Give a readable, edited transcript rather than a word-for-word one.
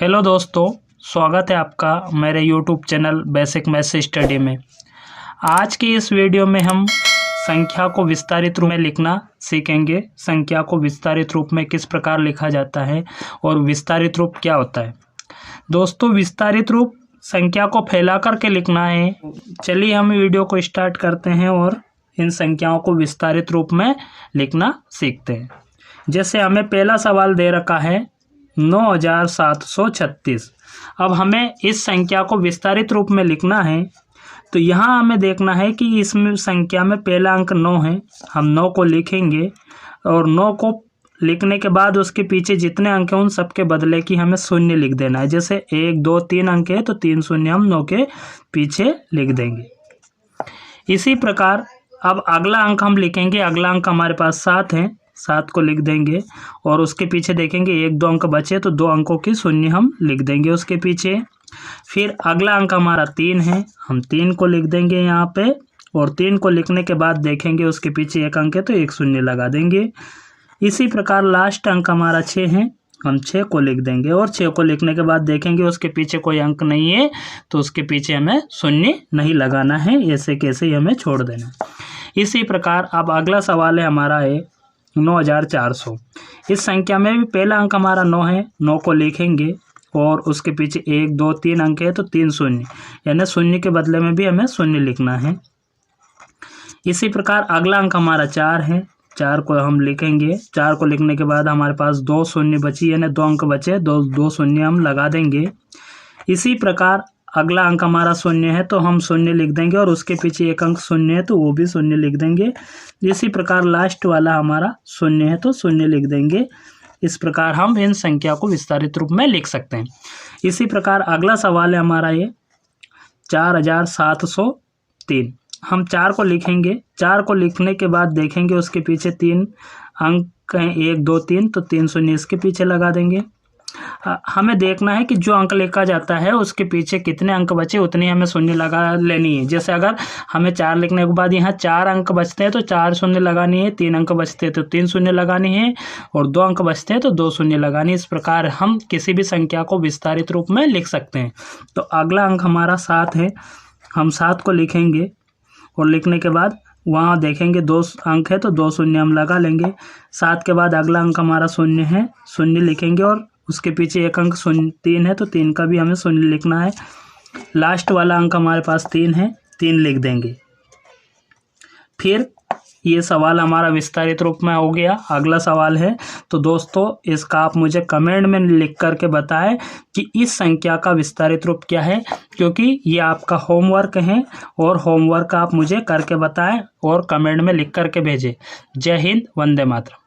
Hello दोस्तों, स्वागत है आपका मेरे YouTube channel basic maths study में। आज की इस वीडियो में हम संख्या को विस्तारित रूप में लिखना सीखेंगे। संख्या को विस्तारित रूप में किस प्रकार लिखा जाता है और विस्तारित रूप क्या होता है। दोस्तों, विस्तारित रूप संख्या को फैला करके लिखना है। चलिए हम वीडियो को स्टार्ट करते हैं और इन संख्याओं को विस्तारित रूप में लिखना सीखते हैं। जैसे हमें पहला सवाल दे रखा है 9736। अब हमें इस संख्या को विस्तारित रूप में लिखना है, तो यहाँ हमें देखना है कि इसमें संख्या में पहला अंक 9 है। हम 9 को लिखेंगे और 9 को लिखने के बाद उसके पीछे जितने अंक हैं उन सबके बदले की हमें शून्य लिख देना है। जैसे 1 2 3 अंक है तो 3 शून्य हम 9 के पीछे लिख देंगे। इसी प्रकार अब अगला अंक हम लिखेंगे। अगला अंक हमारे पास 7 है, 7 को लिख देंगे और उसके पीछे देखेंगे 1 2 अंक बचे तो 2 अंकों की शून्य हम लिख देंगे उसके पीछे। फिर अगला अंक हमारा 3 है, हम 3 को लिख देंगे यहाँ पे और 3 को लिखने के बाद देखेंगे उसके पीछे 1 अंक है तो 1 शून्य लगा देंगे। इसी प्रकार लास्ट अंक हमारा 6 है, हम 6 को लिख देंगे और 6 को लिखने के बाद देखेंगे उसके पीछे कोई अंक नहीं है तो उसके पीछे हमें शून्य नहीं लगाना है, ऐसे कैसे ही हमें छोड़ देना है। इसी प्रकार अब अगला सवाल है हमारा है 9400। इस संख्या में भी पहला अंक हमारा 9 है, 9 को लिखेंगे और उसके पीछे 1 2 3 अंक है तो 3 शून्य, यानी शून्य के बदले में भी हमें शून्य लिखना है। इसी प्रकार अगला अंक हमारा 4 है, 4 को हम लिखेंगे। 4 को लिखने के बाद हमारे पास 2 शून्य बची, यानी 2 अंक बचे, 2 शून्य हम लगा देंगे। इसी प्रकार अगला अंक हमारा 0 है तो हम 0 लिख देंगे और उसके पीछे 1 अंक 0 है तो वो भी 0 लिख देंगे। इसी प्रकार लास्ट वाला हमारा 0 है तो 0 लिख देंगे। इस प्रकार हम इन संख्या को विस्तारित रूप में लिख सकते हैं। इसी प्रकार अगला सवाल है हमारा ये 4703। हम 4 को लिखेंगे। 4 को लिखने के बाद देखेंगे उसके पीछे 3 अंक हैं, 1 2 3 तो 3 शून्य इसके पीछे लगा देंगे। हमें देखना है कि जो अंक लिखा जाता है उसके पीछे कितने अंक बचे उतनी हमें शून्य लगा लेनी है। जैसे अगर हमें 4 लिखने के बाद यहाँ 4 अंक बचते हैं तो 4 शून्य लगानी है, 3 अंक बचते हैं तो 3 शून्य लगानी है और 2 अंक बचते हैं तो 2 शून्य लगानी है। इस प्रकार हम किसी भी संख्या को विस्तारित रूप में लिख सकते हैं। तो अगला अंक हमारा 7 है, हम 7 को लिखेंगे और लिखने के बाद वहाँ देखेंगे 2 अंक है तो 2 शून्य हम लगा लेंगे। 7 के बाद अगला अंक हमारा 0 है, 0 लिखेंगे और उसके पीछे 1 अंक 3 है तो 3 का भी हमें 0 लिखना है। लास्ट वाला अंक हमारे पास 3 है, 3 लिख देंगे। फिर ये सवाल हमारा विस्तारित रूप में हो गया। अगला सवाल है, तो दोस्तों इसका आप मुझे कमेंट में लिख करके बताएं कि इस संख्या का विस्तारित रूप क्या है, क्योंकि ये आपका होमवर्क है और होमवर्क आप मुझे करके बताएं और कमेंट में लिख करके भेजें। जय हिंद, वंदे मातरम।